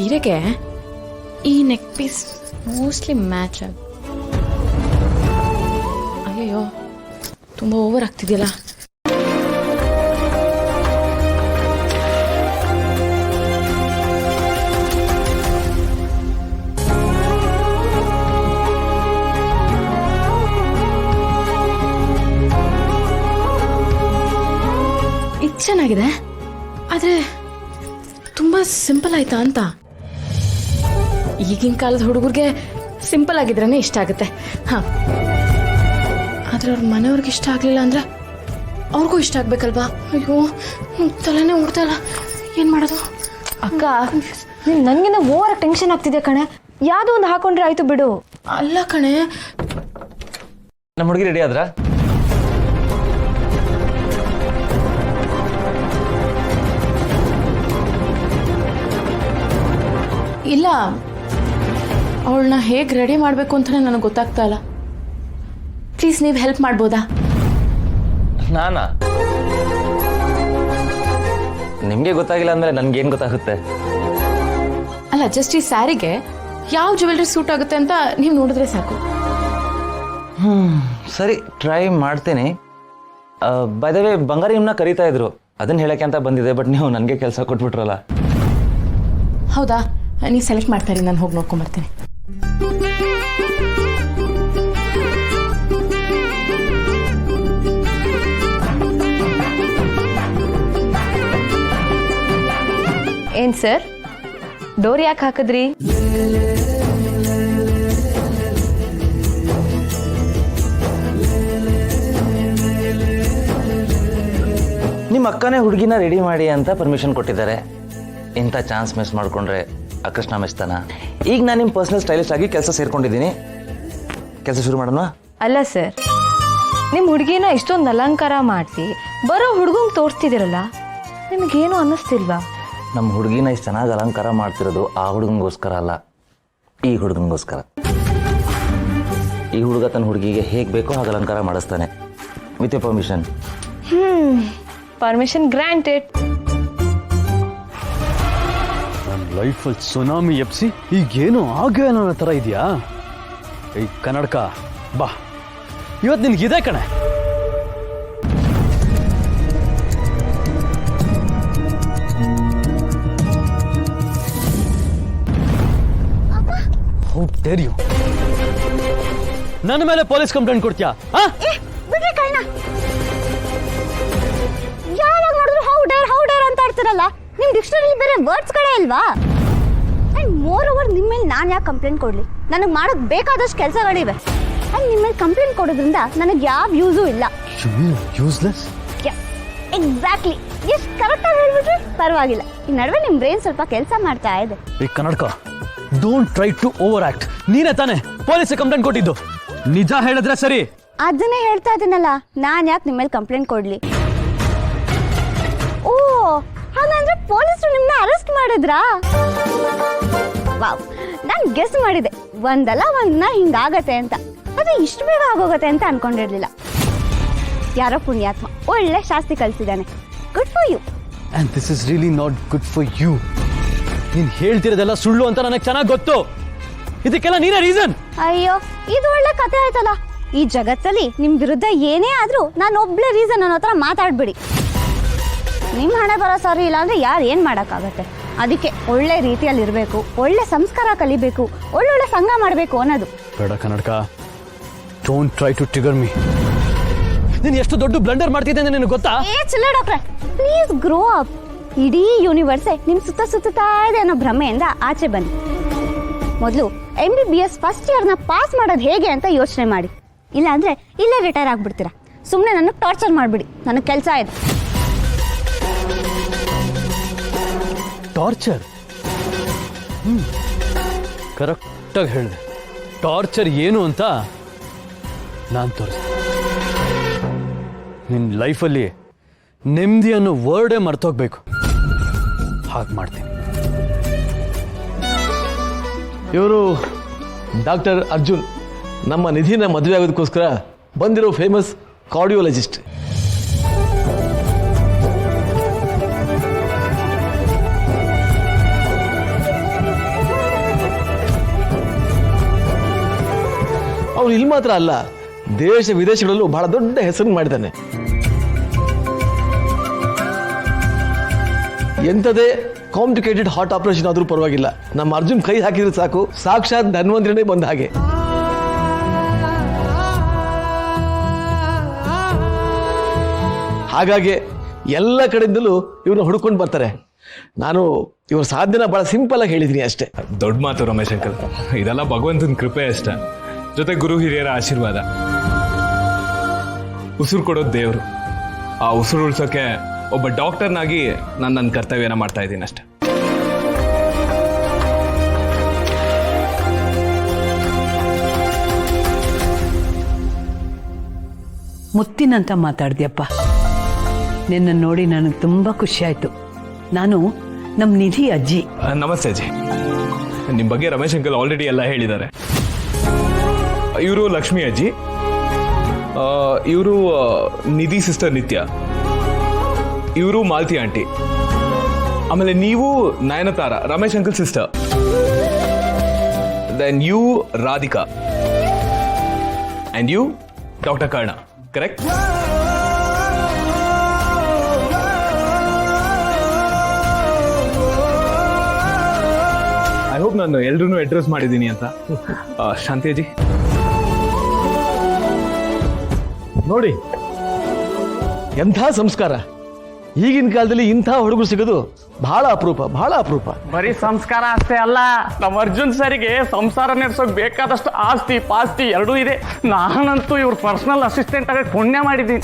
ಸೀರೆಗೆ ಈ neck piece mostly match ಅಯ್ಯೋ ತುಂಬ ಓವರ್ ಆಗ್ತಿದೆಯಲ್ಲ. ಇದು ಚೆನ್ನಾಗಿದೆ, ಆದರೆ ತುಂಬ ಸಿಂಪಲ್ ಆಯ್ತಾ ಅಂತ. ಈಗಿನ ಕಾಲದ ಹುಡುಗರಿಗೆ ಸಿಂಪಲ್ ಆಗಿದ್ರೇ ಇಷ್ಟ ಆಗುತ್ತೆ. ಹಾಂ, ಆದರೆ ಅವ್ರ ಮನೆಯವ್ರಿಗೆ ಇಷ್ಟ ಆಗಲಿಲ್ಲ ಅಂದರೆ ಅವ್ರಿಗೂ ಇಷ್ಟ ಆಗಬೇಕಲ್ವಾ? ಅಯ್ಯೋ ತಲೆನೇ ಓಡ್ತಲ್ಲ, ಏನು ಮಾಡೋದು? ಅಕ್ಕ, ನನಗಿಂತ ಓವರ್ ಟೆನ್ಷನ್ ಆಗ್ತಿದೆ ಕಣೆ. ಯಾವುದೋ ಒಂದು ಹಾಕೊಂಡ್ರೆ ಆಯ್ತು ಬಿಡು. ಅಲ್ಲ ಕಣೆ, ನಮ್ಮ ಹುಡುಗಿ ರೆಡಿ ಆದ್ರಾ? ಇಲ್ಲ, ಅವಳನ್ನ ಹೇಗೆ ರೆಡಿ ಮಾಡಬೇಕು ಅಂತಲೇ ನನಗೆ ಗೊತ್ತಾಗ್ತಾ ಇಲ್ಲ. ಪ್ಲೀಸ್ ನೀವು ಹೆಲ್ಪ್ ಮಾಡ್ಬೋದಾ? ನಾನಾ? ನಿಮಗೆ ಗೊತ್ತಾಗಿಲ್ಲ ಅಂದರೆ ನನಗೇನು ಗೊತ್ತಾಗುತ್ತೆ? ಅಲ್ಲ, ಜಸ್ಟ್ ಈ ಸ್ಯಾರಿಗೆ ಯಾವ ಜ್ಯುವೆಲ್ರಿ ಸೂಟ್ ಆಗುತ್ತೆ ಅಂತ ನೀವು ನೋಡಿದ್ರೆ ಸಾಕು. ಸರಿ, ಟ್ರೈ ಮಾಡ್ತೀನಿ. ಬೈ ದ ವೇ, ಬಂಗಾರಿ ನಿಮ್ಮನ್ನ ಕರೀತಾ ಇದ್ರು, ಅದನ್ನ ಹೇಳಕ್ಕೆ ಅಂತ ಬಂದಿದೆ. ಬಟ್ ನೀವು ನನಗೆ ಕೆಲಸ ಕೊಟ್ಬಿಟ್ರಲ್ಲ. ಹೌದಾ? ನೀವು ಸೆಲೆಕ್ಟ್ ಮಾಡ್ತಾರೆ, ನಾನು ಹೋಗಿ ನೋಡ್ಕೊಂಬರ್ತೀನಿ. ಏನ್ ಸರ್, ಡೋರ್ ಯಾಕೆ ಹಾಕಿದ್ರಿ? ನಿಮ್ಮ ಅಕ್ಕನೇ ಹುಡುಗಿನ ರೆಡಿ ಮಾಡಿ ಅಂತ ಪರ್ಮಿಷನ್ ಕೊಟ್ಟಿದ್ದಾರೆ. ಇಂಥ ಚಾನ್ಸ್ ಮಿಸ್ ಮಾಡ್ಕೊಂಡ್ರೆ ಅಕೃಷ್ಣ ಮೆಚ್ತಾನ? ಈಗ ನಾನು ನಿಮ್ಮ ಪರ್ಸನಲ್ ಸ್ಟೈಲಿಸ್ಟ್ ಆಗಿ ಕೆಲಸ ಸೇರ್ಕೊಂಡಿದ್ದೀನಿ. ಕೆಲಸ ಶುರು ಮಾಡೋಣ? ಅಲ್ಲ ಸರ್, ನಿಮ್ಮ ಹುಡುಗಿನ ಇಷ್ಟೊಂದು ಅಲಂಕಾರ ಮಾಡಿಸಿ ಬರೋ ಹುಡುಗಂಗೆ ತೋರಿಸ್ತಿದ್ದೀರಲ್ಲ, ನಿಮಗೇನು ಅನ್ನಿಸ್ತಿಲ್ವಾ? ನಮ್ಮ ಹುಡುಗಿನ ಇಷ್ಟು ಚೆನ್ನಾಗಿ ಅಲಂಕಾರ ಮಾಡ್ತಿರೋದು ಆ ಹುಡುಗನಿಗೋಸ್ಕರ ಅಲ್ಲ, ಈ ಹುಡುಗನಿಗೋಸ್ಕರ. ಈ ಹುಡುಗ ತನ್ನ ಹುಡುಗಿಗೆ ಹೇಗೆ ಬೇಕೋ ಹಾಗೆ ಅಲಂಕಾರ ಮಾಡಿಸ್ತಾನೆ, with A permission. Permission granted. ನನ್ನ ಲೈಫಲ್ಲಿ ಸುನಾಮಿ ಎಪ್ಸಿ ಈಗೇನು ಹಾಗೆ ನನ್ನ ಥರ ಇದೆಯಾ? ಈ ಕನ್ನಡಕ ಬಾ, ಇವತ್ತು ನಿನ್ಗಿದೆ ಕಣೆ. How dare you? ನನ್ನ ಮೇಲೆ ಪೊಲೀಸ್ ಕಂಪ್ಲೇಂಟ್ ಕೊಡ್ತೀಯಾ? ಬಿಡ್ರಿ ಕೈನ. ಯಾವಾಗ ನೋಡಿದ್ರು ಹೌ ಡೇರ್ ಅಂತ ಆಡ್ತಿರಲ್ಲ. ನಿಮ್ ಡಿಕ್ಷನರಿ ಬೇರೆ ವರ್ಡ್ಸ್ ಕಡೆ ಇಲ್ವಾ? ಅಂಡ್ ಮೋರ್ ಓವರ್ ನಿಮ್ಮ ಮೇಲೆ ನಾನು ಯಾಕೆ ಕಂಪ್ಲೇಂಟ್ ಕೊಡ್ಲಿ? ನನಗೆ ಮಾಡೋದು ಬೇಕಾದಷ್ಟು ಕೆಲಸಗಳಿವೆ. ಅಂಡ್ ನಿಮ್ಮ ಮೇಲೆ ಕಂಪ್ಲೇಂಟ್ ಕೊಡೋದ್ರಿಂದ ನನಗೆ ಯಾವ ಯೂಸು ಇಲ್ಲ. ಯೂಸ್ಲೆಸ್? ಎಕ್ಸಾಕ್ಟ್ಲಿ. ಎಷ್ಟು ಕರೆಕ್ಟಾಗಿ ಹೇಳ್ಬಿಟ್ರಿ ಪರವಾಗಿಲ್ಲ. ಈ ನಡುವೆ ನಿಮ್ಮ ಬ್ರೈನ್ ಸ್ವಲ್ಪ ಕೆಲಸ ಮಾಡ್ತಾ ಇದೆ. ಈ ಕನ್ನಡಕ, don't try to over act. ನೀನೇ ತಾನೇ ಪೊಲೀಸ್ ಕಂಪ್ಲೇಂಟ್ ಕೊಟ್ಟಿದ್ದು? ನಿಜ ಹೇಳಿದ್ರೆ ಸರಿ. ಅದನ್ನೇ ಹೇಳ್ತಾ ಇದ್ದೀನಲ್ಲ, ನಾನು ಯಾಕೆ ನಿಮ್ಮ ಮೇಲೆ ಕಂಪ್ಲೇಂಟ್ ಕೊಡ್ಲಿ? ಓ, ಹಾಗಂದ್ರೆ ಪೊಲೀಸರು ನಿಮ್ಮನ್ನ ಅರೆಸ್ಟ್ ಮಾಡಿದ್ರಾ? ವಾವ್, ನಾನು ಗೆಸ್ ಮಾಡಿದೆ ಒಂದಲ್ಲ ಒಂದನ್ನ ಹಿಂಗಾಗತ್ತೆ ಅಂತ. ಅದು ಇಷ್ಟು ಬೇಗ ಆಗೋಗತ್ತೆ ಅಂತ ಅನ್ಕೊಂಡಿರ್ಲಿಲ್ಲ. ಯಾರೋ ಪುಣ್ಯಾತ್ಮ ಒಳ್ಳೆ ಶಾಸ್ತಿ ಕಲಿಸಿದ್ದಾನೆ. Good for you. And this is really not good for you. ನೀನ್ ಹೇಳ್ತಿರೋದೆಲ್ಲ ಸುಳ್ಳು ಅಂತ ನನಗೆ ಚೆನ್ನಾಗಿ ಗೊತ್ತು. ಇದಕ್ಕೆಲ್ಲ ನೀನೇ ರೀಸನ್. ಅಯ್ಯೋ, ಇದು ಒಳ್ಳೆ ಕತೆ ಆಯ್ತಲ್ಲ. ಈ ಜಗತ್ತಲ್ಲಿ ನಿಮ್ ವಿರುದ್ಧ ಏನೇ ಆದ್ರೂ ನಾನು ಒಬ್ಳೆ ರೀಸನ್ ಅನ್ನೋ ಹತ್ರ ಮಾತಾಡ್ಬಿಡಿ. ನಿಮ್ ಹಣೆ ಬರೋ ಸಾರಿ ಇಲ್ಲ ಅಂದ್ರೆ ಯಾರು ಏನ್ ಮಾಡಕ್ಕಾಗತ್ತೆ? ಅದಕ್ಕೆ ಒಳ್ಳೆ ರೀತಿಯಲ್ಲಿ ಇರಬೇಕು, ಒಳ್ಳೆ ಸಂಸ್ಕಾರ ಕಲಿಬೇಕು, ಒಳ್ಳೊಳ್ಳೆ ಸಂಘ ಮಾಡಬೇಕು ಅನ್ನೋದು. ಬೇಡ ಕನ್ನಡಕ, don't try to trigger me. ನೀನು ಎಷ್ಟು ದೊಡ್ಡ ಬ್ಲಂಡರ್ ಮಾಡ್ತಿದ್ದೆ ಅಂತ ನಿನಗೆ ಗೊತ್ತಾ? ಏ ಚಿಲ್ಲ ಡಾಕ್ಟ್ರೆ, ಪ್ಲೀಸ್ ಗ್ರೋ ಅಪ್. ಇಡೀ ಯೂನಿವರ್ಸೇ ನಿಮ್ ಸುತ್ತಾ ಇದೆ ಅನ್ನೋ ಭ್ರಮೆಯಿಂದ ಆಚೆ ಬನ್ನಿ. ಮೊದಲು MBBS ಫಸ್ಟ್ ಇಯರ್ನ ಪಾಸ್ ಮಾಡೋದು ಹೇಗೆ ಅಂತ ಯೋಚನೆ ಮಾಡಿ. ಇಲ್ಲ ಅಂದ್ರೆ ಇಲ್ಲೇ ರಿಟೈರ್ ಆಗ್ಬಿಡ್ತೀರಾ. ಸುಮ್ಮನೆ ನನಗೆ ಟಾರ್ಚರ್ ಮಾಡಿಬಿಡಿ, ನನಗೆ ಕೆಲಸ ಇದೆ. ಟಾರ್ಚರ್? ಕರೆಕ್ಟಾಗಿ ಹೇಳಿದೆ. ಟಾರ್ಚರ್ ಏನು ಅಂತ ನಾನು ತೋರಿಸ್ತೀನಿ. ನಿನ್ನ ಲೈಫಲ್ಲಿ ನೆಮ್ಮದಿ ಅನ್ನೋ ವರ್ಡೇ ಮರ್ತೋಗ್ಬೇಕು. ಹಾಗೆ ಮಾಡ್ತೀನಿ. ಇವರು ಡಾಕ್ಟರ್ ಅರ್ಜುನ್, ನಮ್ಮ ನಿಧಿನ ಮದುವೆ ಆಗೋದಕ್ಕೋಸ್ಕರ ಬಂದಿರೋ ಫೇಮಸ್ ಕಾರ್ಡಿಯೋಲಜಿಸ್ಟ್. ಅವನು ಇಲ್ಲಿ ಮಾತ್ರ ಅಲ್ಲ, ದೇಶ ವಿದೇಶಗಳಲ್ಲೂ ಬಹಳ ದೊಡ್ಡ ಹೆಸರು ಮಾಡಿದ್ದಾನೆ. ಎಂಥದೇ ಕಾಂಪ್ಲಿಕೇಟೆಡ್ ಹಾರ್ಟ್ ಆಪರೇಷನ್ ಆದ್ರೂ ಪರವಾಗಿಲ್ಲ, ನಮ್ಮ ಅರ್ಜುನ್ ಕೈ ಹಾಕಿದ್ರೆ ಸಾಕು, ಸಾಕ್ಷಾತ್ ಧನ್ವಂತರಿನೇ ಬಂದ ಹಾಗೆ. ಹಾಗಾಗಿ ಎಲ್ಲ ಕಡೆಯಿಂದಲೂ ಇವ್ರನ್ನ ಹುಡ್ಕೊಂಡು ಬರ್ತಾರೆ. ನಾನು ಇವ್ರ ಸಾಧನೆ ಬಹಳ ಸಿಂಪಲ್ ಆಗಿ ಹೇಳಿದೀನಿ ಅಷ್ಟೇ. ದೊಡ್ಡ ಮಾತು ರಮೇಶ್ ಅಂಕಲ್, ಇದೆಲ್ಲ ಭಗವಂತನ ಕೃಪೆ ಅಷ್ಟೇ, ಜೊತೆ ಗುರು ಹಿರಿಯರ ಆಶೀರ್ವಾದ. ಉಸಿರು ಕೊಡೋದು ದೇವರು, ಆ ಉಸಿರು ಉಳ್ಸೋಕೆ ಒಬ್ಬ ಡಾಕ್ಟರ್ನಾಗಿ ನಾನು ನನ್ನ ಕರ್ತವ್ಯನ ಮಾಡ್ತಾ ಇದ್ದೀನಿ ಅಷ್ಟೆ. ಮುತ್ತಿನಂತ ಮಾತಾಡ್ದ್ಯಪ್ಪ. ನಿನ್ನ ನೋಡಿ ನನಗೆ ತುಂಬ ಖುಷಿ ಆಯಿತು. ನಾನು ನಮ್ಮ ನಿಧಿ ಅಜ್ಜಿ. ನಮಸ್ತೆ ಅಜ್ಜಿ. ನಿಮ್ಮ ಬಗ್ಗೆ ರಮೇಶ್ ಅಂಕಲ್ ಆಲ್ರೆಡಿ ಎಲ್ಲ ಹೇಳಿದ್ದಾರೆ. ಇವರು ಲಕ್ಷ್ಮಿ ಅಜ್ಜಿ, ಇವರು ನಿಧಿ ಸಿಸ್ಟರ್ ನಿತ್ಯ, ಇವರು ಮಾಲ್ತಿ ಆಂಟಿ, ಆಮೇಲೆ ನೀವು Nayanthara Ramesh uncle sister, then you Radhika, and you doctor Karna, correct? I hope ನಾನು ಎಲ್ರೂ ಅಡ್ರೆಸ್ ಮಾಡಿದ್ದೀನಿ ಅಂತ. ಶಾಂತಿ ಅಜ್ಜಿ ನೋಡಿ ಎಂಥ ಸಂಸ್ಕಾರ, ಈಗಿನ ಕಾಲದಲ್ಲಿ ಇಂಥ ಹುಡುಗರು ಸಿಗೋದು ಬಹಳ ಅಪರೂಪ, ಬಹಳ ಅಪರೂಪ. ಬರೀ ಸಂಸ್ಕಾರ ಅಷ್ಟೇ ಅಲ್ಲ, ನಮ್ಮ ಅರ್ಜುನ್ ಸರಿಗೆ ಸಂಸಾರ ನಡೆಸೋಕೆ ಬೇಕಾದಷ್ಟು ಆಸ್ತಿ ಪಾಸ್ತಿ ಎರಡೂ ಇದೆ. ನಾನಂತೂ ಇವ್ರ ಪರ್ಸನಲ್ ಅಸಿಸ್ಟೆಂಟ್ ಆಗಿ ಪುಣ್ಯ ಮಾಡಿದ್ದೀನಿ.